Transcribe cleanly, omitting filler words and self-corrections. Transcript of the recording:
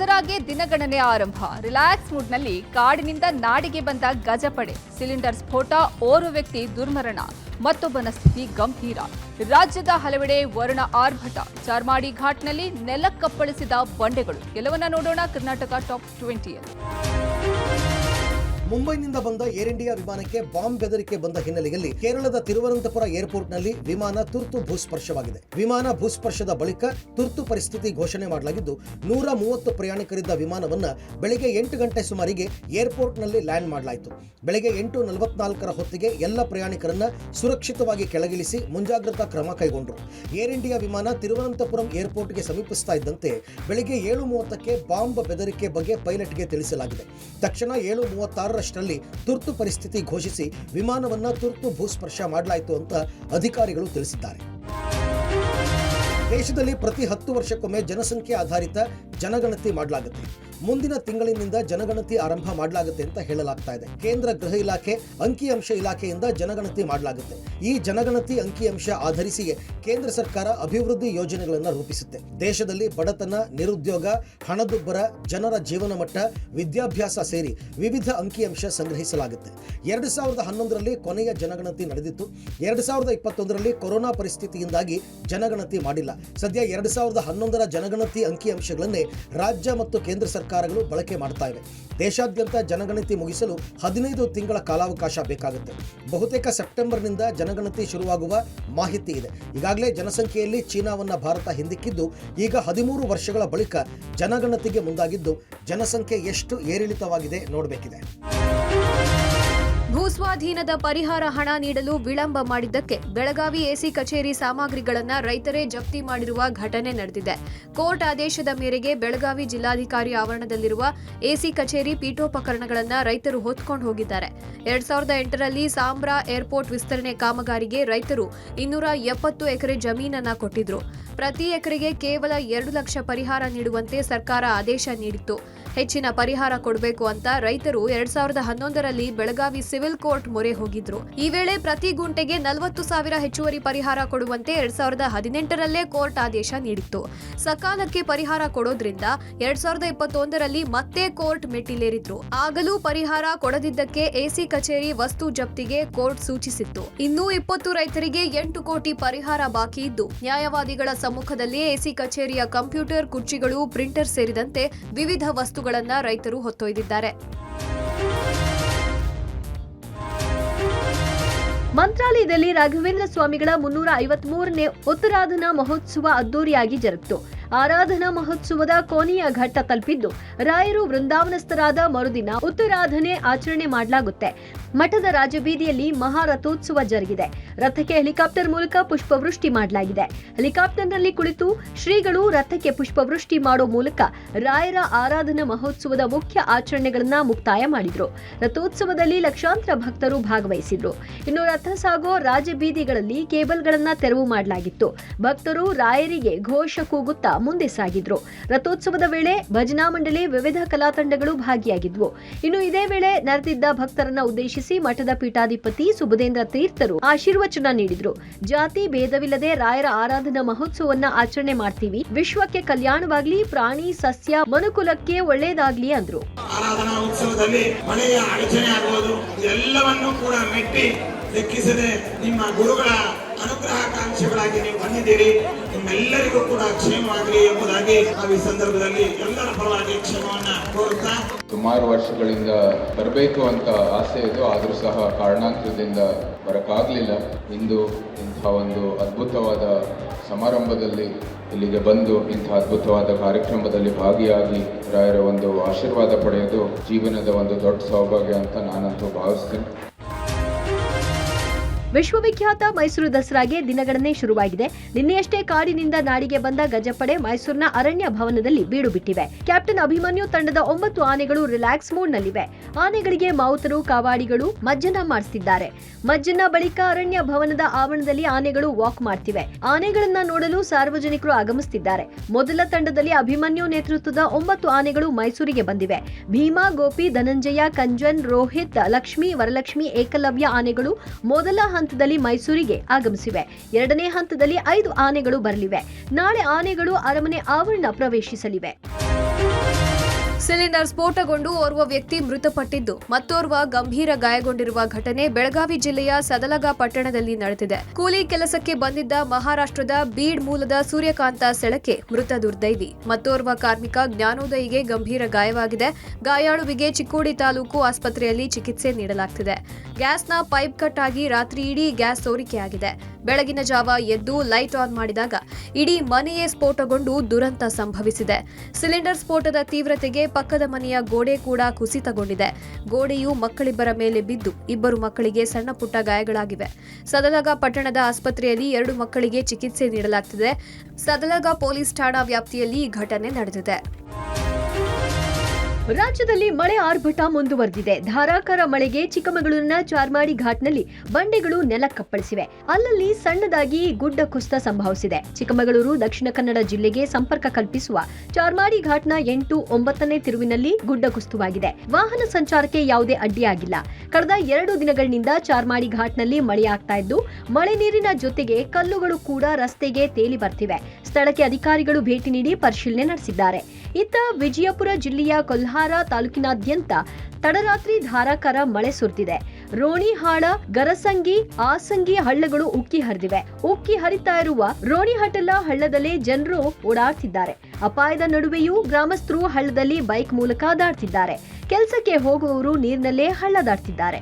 ದಸರಾಗೆ ದಿನಗಣನೆ ಆರಂಭ. ರಿಲ್ಯಾಕ್ಸ್ ಮೂಡ್ನಲ್ಲಿ ಕಾಡಿನಿಂದ ನಾಡಿಗೆ ಬಂದ ಗಜಪಡೆ. ಸಿಲಿಂಡರ್ ಸ್ಫೋಟ, ಓರ್ವ ವ್ಯಕ್ತಿ ದುರ್ಮರಣ, ಮತ್ತೊಬ್ಬನ ಸ್ಥಿತಿ ಗಂಭೀರ. ರಾಜ್ಯದ ಹಲವೆಡೆ ವರುಣ ಆರ್ಭಟ. ಚಾರ್ಮಾಡಿ ಘಾಟ್ನಲ್ಲಿ ನೆಲಕ್ಕಪ್ಪಳಿಸಿದ ಬಂಡೆಗಳು. ಎಲ್ಲವನ್ನ ನೋಡೋಣ ಕರ್ನಾಟಕ ಟಾಪ್ 20ಯಲ್ಲಿ. ಮುಂಬೈನಿಂದ ಬಂದ ಏರ್ ಇಂಡಿಯಾ ವಿಮಾನಕ್ಕೆ ಬಾಂಬ್ ಬೆದರಿಕೆ ಬಂದ ಹಿನ್ನೆಲೆಯಲ್ಲಿ ಕೇರಳದ ತಿರುವನಂತಪುರ ಏರ್ಪೋರ್ಟ್ನಲ್ಲಿ ವಿಮಾನ ತುರ್ತು ಭೂಸ್ಪರ್ಶವಾಗಿದೆ. ವಿಮಾನ ಭೂಸ್ಪರ್ಶದ ಬಳಿಕ ತುರ್ತು ಪರಿಸ್ಥಿತಿ ಘೋಷಣೆ ಮಾಡಲಾಗಿದ್ದು 130 ಪ್ರಯಾಣಿಕರಿದ್ದ ವಿಮಾನವನ್ನ ಬೆಳಗ್ಗೆ 8 ಗಂಟೆ ಸುಮಾರಿಗೆ ಏರ್ಪೋರ್ಟ್ನಲ್ಲಿ ಲ್ಯಾಂಡ್ ಮಾಡಲಾಯಿತು. ಬೆಳಗ್ಗೆ 8:44 ಹೊತ್ತಿಗೆ ಎಲ್ಲ ಪ್ರಯಾಣಿಕರನ್ನ ಸುರಕ್ಷಿತವಾಗಿ ಕೆಳಗಿಳಿಸಿ ಮುಂಜಾಗ್ರತಾ ಕ್ರಮ ಕೈಗೊಂಡರು. ಏರ್ ಇಂಡಿಯಾ ವಿಮಾನ ತಿರುವನಂತಪುರಂ ಏರ್ಪೋರ್ಟ್ಗೆ ಸಮೀಪಿಸ್ತಾ ಇದ್ದಂತೆ ಬೆಳಗ್ಗೆ 7:30ಕ್ಕೆ ಬಾಂಬ್ ಬೆದರಿಕೆ ಬಗ್ಗೆ ಪೈಲಟ್ಗೆ ತಿಳಿಸಲಾಗಿದೆ. ತಕ್ಷಣ 7:36 ರಲ್ಲಿ ತುರ್ತು ಪರಿಸ್ಥಿತಿ ಘೋಷಿಸಿ ವಿಮಾನವನ್ನ ತುರ್ತು ಭೂಸ್ಪರ್ಶ ಮಾಡಲಾಯಿತು ಅಂತ ಅಧಿಕಾರಿಗಳು ತಿಳಿಸಿದ್ದಾರೆ. ದೇಶದಲ್ಲಿ ಪ್ರತಿ 10 ವರ್ಷಕ್ಕೊಮ್ಮೆ ಜನಸಂಖ್ಯೆ ಆಧಾರಿತ ಜನಗಣತಿ ಮಾಡಲಾಗುತ್ತೆ. ಮುಂದಿನ ತಿಂಗಳಿನಿಂದ ಜನಗಣತಿ ಆರಂಭ ಮಾಡಲಾಗುತ್ತೆ ಅಂತ ಹೇಳಲಾಗ್ತಾ ಇದೆ. ಕೇಂದ್ರ ಗೃಹ ಇಲಾಖೆ, ಅಂಕಿಅಂಶ ಇಲಾಖೆಯಿಂದ ಜನಗಣತಿ ಮಾಡಲಾಗುತ್ತೆ. ಈ ಜನಗಣತಿ ಅಂಕಿಅಂಶ ಆಧರಿಸಿಯೇ ಕೇಂದ್ರ ಸರ್ಕಾರ ಅಭಿವೃದ್ಧಿ ಯೋಜನೆಗಳನ್ನು ರೂಪಿಸುತ್ತೆ. ದೇಶದಲ್ಲಿ ಬಡತನ, ನಿರುದ್ಯೋಗ, ಹಣದುಬ್ಬರ, ಜನರ ಜೀವನ ಮಟ್ಟ, ವಿದ್ಯಾಭ್ಯಾಸ ಸೇರಿ ವಿವಿಧ ಅಂಕಿಅಂಶ ಸಂಗ್ರಹಿಸಲಾಗುತ್ತೆ. 2011ರಲ್ಲಿ ಕೊನೆಯ ಜನಗಣತಿ ನಡೆದಿತ್ತು. 2021ರಲ್ಲಿ ಕೊರೋನಾ ಪರಿಸ್ಥಿತಿಯಿಂದಾಗಿ ಜನಗಣತಿ ಮಾಡಿಲ್ಲ. ಸದ್ಯ 2011ರ ಜನಗಣತಿ ಅಂಕಿಅಂಶಗಳನ್ನೇ ರಾಜ್ಯ ಮತ್ತು ಕೇಂದ್ರ ಸರ್ಕಾರಗಳು ಬಳಕೆ ಮಾಡ್ತಾ ಇವೆ. ದೇಶಾದ್ಯಂತ ಜನಗಣತಿ ಮುಗಿಸಲು 15 ತಿಂಗಳ ಕಾಲಾವಕಾಶ ಬೇಕಾಗುತ್ತೆ. ಬಹುತೇಕ ಸೆಪ್ಟೆಂಬರ್ನಿಂದ ಜನಗಣತಿ ಶುರುವಾಗುವ ಮಾಹಿತಿ ಇದೆ. ಈಗಾಗಲೇ ಜನಸಂಖ್ಯೆಯಲ್ಲಿ ಚೀನಾವನ್ನ ಭಾರತ ಹಿಂದಿಕ್ಕಿದ್ದು, ಈಗ 13 ವರ್ಷಗಳ ಬಳಿಕ ಜನಗಣತಿಗೆ ಮುಂದಾಗಿದ್ದು, ಜನಸಂಖ್ಯೆ ಎಷ್ಟು ಏರಿಳಿತವಾಗಿದೆ ನೋಡಬೇಕಿದೆ. ಭೂಸ್ವಾಧೀನದ ಪರಿಹಾರ ಹಣ ನೀಡಲು ವಿಳಂಬ ಮಾಡಿದ್ದಕ್ಕೆ ಬೆಳಗಾವಿ ಎಸಿ ಕಚೇರಿ ಸಾಮಗ್ರಿಗಳನ್ನು ರೈತರೇ ಜಪ್ತಿ ಮಾಡಿರುವ ಘಟನೆ ನಡೆದಿದೆ. ಕೋರ್ಟ್ ಆದೇಶದ ಮೇರೆಗೆ ಬೆಳಗಾವಿ ಜಿಲ್ಲಾಧಿಕಾರಿ ಆವರಣದಲ್ಲಿರುವ ಎಸಿ ಕಚೇರಿ ಪೀಠೋಪಕರಣಗಳನ್ನು ರೈತರು ಹೊತ್ಕೊಂಡು ಹೋಗಿದ್ದಾರೆ. 2008ರಲ್ಲಿ ಸಾಂಬ್ರಾ ಏರ್ಪೋರ್ಟ್ ವಿಸ್ತರಣೆ ಕಾಮಗಾರಿಗೆ ರೈತರು 270 ಎಕರೆ ಜಮೀನನ್ನ ಕೊಟ್ಟಿದ್ರು. ಪ್ರತಿ ಎಕರೆಗೆ ಕೇವಲ 2 ಲಕ್ಷ ಪರಿಹಾರ ನೀಡುವಂತೆ ಸರ್ಕಾರ ಆದೇಶ ನೀಡಿತ್ತು. ಹೆಚ್ಚಿನ ಪರಿಹಾರ ಕೊಡಬೇಕು ಅಂತ ರೈತರು 2011ರಲ್ಲಿ ಬೆಳಗಾವಿ ಸಿವಿಲ್ ಕೋರ್ಟ್ ಮೊರೆ ಹೋಗಿದ್ರು. ಈ ವೇಳೆ ಪ್ರತಿ ಗುಂಟೆಗೆ 40,000 ಹೆಚ್ಚುವರಿ ಪರಿಹಾರ ಕೊಡುವಂತೆ 2018ರಲ್ಲೇ ಕೋರ್ಟ್ ಆದೇಶ ನೀಡಿತ್ತು. ಸಕಾಲಕ್ಕೆ ಪರಿಹಾರ ಕೊಡೋದ್ರಿಂದ 2021ರಲ್ಲಿ ಮತ್ತೆ ಕೋರ್ಟ್ ಮೆಟ್ಟಿಲೇರಿದ್ರು. ಆಗಲೂ ಪರಿಹಾರ ಕೊಡದಿದ್ದಕ್ಕೆ ಎಸಿ ಕಚೇರಿ ವಸ್ತು ಜಪ್ತಿಗೆ ಕೋರ್ಟ್ ಸೂಚಿಸಿತ್ತು. ಇನ್ನೂ 20 ರೈತರಿಗೆ 8 ಕೋಟಿ ಪರಿಹಾರ ಬಾಕಿ ಇದ್ದು, ನ್ಯಾಯವಾದಿಗಳ ಸಮ್ಮುಖದಲ್ಲಿ ಎಸಿ ಕಚೇರಿಯ ಕಂಪ್ಯೂಟರ್, ಕುರ್ಚಿಗಳು, ಪ್ರಿಂಟರ್ ಸೇರಿದಂತೆ ವಿವಿಧ ವಸ್ತುಗಳನ್ನ ರೈತರು ಹೊತ್ತೊಯ್ದಿದ್ದಾರೆ. ಮಂತ್ರಾಲಯದಲ್ಲಿ ರಾಘವೇಂದ್ರ ಸ್ವಾಮಿಗಳ 353ನೇ ಉತ್ತರಾಧನಾ ಮಹೋತ್ಸವ ಅದ್ದೂರಿಯಾಗಿ ಜರುಗಿತು. ಆರಾಧನಾ ಮಹೋತ್ಸವದ ಕೊನೆಯ ಘಟ್ಟ ತಲುಪಿದ್ದು, ರಾಯರು ವೃಂದಾವನಸ್ಥರಾದ ಮರುದಿನ ಉತ್ತರಾಧನೆ ಆಚರಣೆ ಮಾಡಲಾಗುತ್ತೆ. ಮಠದ ರಾಜಬೀದಿಯಲ್ಲಿ ಮಹಾರಥೋತ್ಸವ ಜರುಗಿದೆ. ರಥಕ್ಕೆ ಹೆಲಿಕಾಪ್ಟರ್ ಮೂಲಕ ಪುಷ್ಪವೃಷ್ಟಿ ಮಾಡಲಾಗಿದೆ. ಹೆಲಿಕಾಪ್ಟರ್ನಲ್ಲಿ ಕುಳಿತು ಶ್ರೀಗಳು ರಥಕ್ಕೆ ಪುಷ್ಪವೃಷ್ಟಿ ಮಾಡೋ ಮೂಲಕ ರಾಯರ ಆರಾಧನಾ ಮಹೋತ್ಸವದ ಮುಖ್ಯ ಆಚರಣೆಗಳನ್ನ ಮುಕ್ತಾಯ ಮಾಡಿದ್ರು. ರಥೋತ್ಸವದಲ್ಲಿ ಲಕ್ಷಾಂತರ ಭಕ್ತರು ಭಾಗವಹಿಸಿದ್ರು. ಇನ್ನು ರಥ ಸಾಗೋ ರಾಜಬೀದಿಗಳಲ್ಲಿ ಕೇಬಲ್ಗಳನ್ನ ತೆರವು ಮಾಡಲಾಗಿತ್ತು. ಭಕ್ತರು ರಾಯರಿಗೆ ಘೋಷ ಕೂಗುತ್ತಾ ಮುಂದೆ ಸಾಗಿದ್ರು. ರಥೋತ್ಸವದ ವೇಳೆ ಭಜನಾ ಮಂಡಳಿ, ವಿವಿಧ ಕಲಾ ತಂಡಗಳು ಭಾಗಿಯಾಗಿದ್ವು. ಇನ್ನು ಇದೇ ವೇಳೆ ನೆರೆದಿದ್ದ ಭಕ್ತರನ್ನ ಉದ್ದೇಶಿಸಿ ಮಠದ ಪೀಠಾಧಿಪತಿ ಸುಬುಧೇಂದ್ರ ತೀರ್ಥರು ಆಶೀರ್ವಚನ ನೀಡಿದ್ರು. ಜಾತಿ ಭೇದವಿಲ್ಲದೆ ರಾಯರ ಆರಾಧನಾ ಮಹೋತ್ಸವವನ್ನ ಆಚರಣೆ ಮಾಡ್ತೀವಿ. ವಿಶ್ವಕ್ಕೆ ಕಲ್ಯಾಣವಾಗ್ಲಿ, ಪ್ರಾಣಿ ಸಸ್ಯ ಮನುಕುಲಕ್ಕೆ ಒಳ್ಳೇದಾಗ್ಲಿ ಅಂದ್ರು. ಆರಾಧನಾ ಉತ್ಸವದಲ್ಲಿ ಮಳೆಯ ಅಡಚಣೆ ಆಗುವುದು ಎಲ್ಲವನ್ನೂ ಕೂಡ ಮೆಟ್ಟಿ ಲೆಕ್ಕಿಸದೆ ನಿಮ್ಮ ಗುರುಗಳ ಅನುಗ್ರಹಕಾಂಕ್ಷಿಗಳಾಗಿ ನೀವು ಬಂದಿದ್ದೀರಿ. ನಿಮ್ಮೆಲ್ಲರಿಗೂ ಕೂಡ ಕ್ಷೇಮವಾಗಲಿ ಎಂಬುದಾಗಿ ಈ ಸಂದರ್ಭದಲ್ಲಿ ಎಲ್ಲರ ಪರವಾಗಿ ಕ್ಷೇಮವನ್ನ ಕೋರುತ್ತಾ, ಸುಮಾರು ವರ್ಷಗಳಿಂದ ಬರಬೇಕು ಅಂತ ಆಸೆ ಇದು, ಆದರೂ ಸಹ ಕಾರಣಾಂತರದಿಂದ ಬರಕ್ಕಾಗಲಿಲ್ಲ. ಇಂದು ಇಂಥ ಒಂದು ಅದ್ಭುತವಾದ ಸಮಾರಂಭದಲ್ಲಿ ಇಲ್ಲಿಗೆ ಬಂದು ಇಂಥ ಅದ್ಭುತವಾದ ಕಾರ್ಯಕ್ರಮದಲ್ಲಿ ಭಾಗಿಯಾಗಿ ರಾಯರ ಒಂದು ಆಶೀರ್ವಾದ ಪಡೆಯೋದು ಜೀವನದ ಒಂದು ದೊಡ್ಡ ಸೌಭಾಗ್ಯ ಅಂತ ನಾನಂತೂ ಭಾವಿಸ್ತೀನಿ. ವಿಶ್ವವಿಖ್ಯಾತ ಮೈಸೂರು ದಸರಾಗೆ ದಿನಗಣನೆ ಶುರುವಾಗಿದೆ. ನಿನ್ನೆಯಷ್ಟೇ ಕಾಡಿನಿಂದ ನಾಡಿಗೆ ಬಂದ ಗಜಪಡೆ ಮೈಸೂರಿನ ಅರಣ್ಯ ಭವನದಲ್ಲಿ ಬೀಡು ಬಿಟ್ಟಿವೆ. ಕ್ಯಾಪ್ಟನ್ ಅಭಿಮನ್ಯು ತಂಡದ 9 ಆನೆಗಳು ರಿಲ್ಯಾಕ್ಸ್ ಮೂಡ್ನಲ್ಲಿವೆ. ಆನೆಗಳಿಗೆ ಮಾವುತರು, ಕಾವಾಡಿಗಳು ಮಜ್ಜನ ಮಾಡಿಸುತ್ತಿದ್ದಾರೆ. ಮಜ್ಜನ ಬಳಿಕ ಅರಣ್ಯ ಭವನದ ಆವರಣದಲ್ಲಿ ಆನೆಗಳು ವಾಕ್ ಮಾಡ್ತಿವೆ. ಆನೆಗಳನ್ನ ನೋಡಲು ಸಾರ್ವಜನಿಕರು ಆಗಮಿಸುತ್ತಿದ್ದಾರೆ. ಮೊದಲ ತಂಡದಲ್ಲಿ ಅಭಿಮನ್ಯು ನೇತೃತ್ವದ 9 ಆನೆಗಳು ಮೈಸೂರಿಗೆ ಬಂದಿವೆ. ಭೀಮಾ, ಗೋಪಿ, ಧನಂಜಯ, ಕಂಜನ್, ರೋಹಿತ್, ಲಕ್ಷ್ಮಿ, ವರಲಕ್ಷ್ಮಿ, ಏಕಲವ್ಯ ಆನೆಗಳು ಮೊದಲ ಹಂತದಲ್ಲಿ ಮೈಸೂರಿಗೆ ಆಗಮಿಸಿವೆ. ಎರಡನೇ ಹಂತದಲ್ಲಿ 5 ಆನೆಗಳು ಬರಲಿವೆ. ನಾಳೆ ಆನೆಗಳು ಅರಮನೆ ಆವರಣ ಪ್ರವೇಶಿಸಲಿವೆ. ಸಿಲಿಂಡರ್ ಸ್ಫೋಟಗೊಂಡು ಓರ್ವ ವ್ಯಕ್ತಿ ಮೃತಪಟ್ಟಿದ್ದು ಮತ್ತೋರ್ವ ಗಂಭೀರ ಗಾಯಗೊಂಡಿರುವ ಘಟನೆ ಬೆಳಗಾವಿ ಜಿಲ್ಲೆಯ ಸದಲಗ ಪಟ್ಟಣದಲ್ಲಿ ನಡೆದಿದೆ. ಕೂಲಿ ಕೆಲಸಕ್ಕೆ ಬಂದಿದ್ದ ಮಹಾರಾಷ್ಟ್ರದ ಬೀಡ್ ಮೂಲದ ಸೂರ್ಯಕಾಂತ ಸೆಳಕೆ ಮೃತ ದುರ್ದೈವಿ. ಮತ್ತೋರ್ವ ಕಾರ್ಮಿಕ ಜ್ಞಾನೋದಯಿಗೆ ಗಂಭೀರ ಗಾಯವಾಗಿದೆ. ಗಾಯಾಳುವಿಗೆ ಚಿಕ್ಕೋಡಿ ತಾಲೂಕು ಆಸ್ಪತ್ರೆಯಲ್ಲಿ ಚಿಕಿತ್ಸೆ ನೀಡಲಾಗುತ್ತಿದೆ. ಗ್ಯಾಸ್ನ ಪೈಪ್ ಕಟ್ ಆಗಿ ರಾತ್ರಿ ಇಡೀ ಗ್ಯಾಸ್ ಸೋರಿಕೆಯಾಗಿದೆ. ಬೆಳಗಿನ ಜಾವ ಎದ್ದು ಲೈಟ್ ಆನ್ ಮಾಡಿದಾಗ ಇಡೀ ಮನೆಯೇ ಸ್ಫೋಟಗೊಂಡು ದುರಂತ ಸಂಭವಿಸಿದೆ. ಸಿಲಿಂಡರ್ ಸ್ಫೋಟದ ತೀವ್ರತೆಗೆ ಪಕ್ಕದ ಮನೆಯ ಗೋಡೆ ಕೂಡ ಕುಸಿತಗೊಂಡಿದೆ. ಗೋಡೆಯು ಮಕ್ಕಳಿಬ್ಬರ ಮೇಲೆ ಬಿದ್ದು ಇಬ್ಬರು ಮಕ್ಕಳಿಗೆ ಸಣ್ಣ ಪುಟ್ಟ ಗಾಯಗಳಾಗಿವೆ. ಸದಲಗ ಪಟ್ಟಣದ ಆಸ್ಪತ್ರೆಯಲ್ಲಿ 2 ಮಕ್ಕಳಿಗೆ ಚಿಕಿತ್ಸೆ ನೀಡಲಾಗುತ್ತಿದೆ. ಸದಲಗ ಪೊಲೀಸ್ ಠಾಣಾ ವ್ಯಾಪ್ತಿಯಲ್ಲಿ ಈ ಘಟನೆ ನಡೆದಿದೆ. ರಾಜ್ಯದಲ್ಲಿ ಮಳೆ ಆರ್ಭಟ ಮುಂದುವರೆದಿದೆ. ಧಾರಾಕಾರ ಮಳೆಗೆ ಚಿಕ್ಕಮಗಳೂರಿನ ಚಾರ್ಮಾಡಿ ಘಾಟ್ನಲ್ಲಿ ಬಂಡೆಗಳು ನೆಲಕ್ಕಪ್ಪಳಿಸಿವೆ. ಅಲ್ಲಲ್ಲಿ ಸಣ್ಣದಾಗಿ ಗುಡ್ಡ ಕುಸಿತ ಸಂಭವಿಸಿದೆ. ಚಿಕ್ಕಮಗಳೂರು ದಕ್ಷಿಣ ಕನ್ನಡ ಜಿಲ್ಲೆಗೆ ಸಂಪರ್ಕ ಕಲ್ಪಿಸುವ ಚಾರ್ಮಾಡಿ ಘಾಟ್ನ 8, 9ನೇ ತಿರುವಿನಲ್ಲಿ ಗುಡ್ಡ ಕುಸಿತವಾಗಿದೆ. ವಾಹನ ಸಂಚಾರಕ್ಕೆ ಯಾವುದೇ ಅಡ್ಡಿಯಾಗಿಲ್ಲ. ಕಳೆದ 2 ದಿನಗಳಿಂದ ಚಾರ್ಮಾಡಿ ಘಾಟ್ನಲ್ಲಿ ಮಳೆಯಾಗ್ತಾ ಇದ್ದು ಮಳೆ ನೀರಿನ ಜೊತೆಗೆ ಕಲ್ಲುಗಳು ಕೂಡ ರಸ್ತೆಗೆ ತೇಲಿ ಬರ್ತಿವೆ. ಸ್ಥಳಕ್ಕೆ ಅಧಿಕಾರಿಗಳು ಭೇಟಿ ನೀಡಿ ಪರಿಶೀಲನೆ ನಡೆಸಿದ್ದಾರೆ. ಇತ್ತ ವಿಜಯಪುರ ಜಿಲ್ಲೆಯ ಕೊಲ್ಹಾರ ತಾಲೂಕಿನಾದ್ಯಂತ ತಡರಾತ್ರಿ ಧಾರಾಕಾರ ಮಳೆ ಸುರಿದಿದೆ. ರೋಣಿಹಾಳ, ಗರಸಂಗಿ, ಆಸಂಗಿ ಹಳ್ಳಗಳು ಉಕ್ಕಿ ಹರಿದಿವೆ. ಉಕ್ಕಿ ಹರಿತಾ ಇರುವ ರೋಣಿಹಟಲ ಹಳ್ಳದಲ್ಲಿ ಜನರು ಓಡಾಡ್ತಿದ್ದಾರೆ. ಅಪಾಯದ ನಡುವೆಯೂ ಗ್ರಾಮಸ್ಥರು ಹಳ್ಳದಲ್ಲಿ ಬೈಕ್ ಮೂಲಕ ದಾಟ್ತಿದ್ದಾರೆ. ಕೆಲಸಕ್ಕೆ ಹೋಗುವವರು ನೀರಿನಲ್ಲೇ ಹಳ್ಳ ದಾಟ್ತಿದ್ದಾರೆ.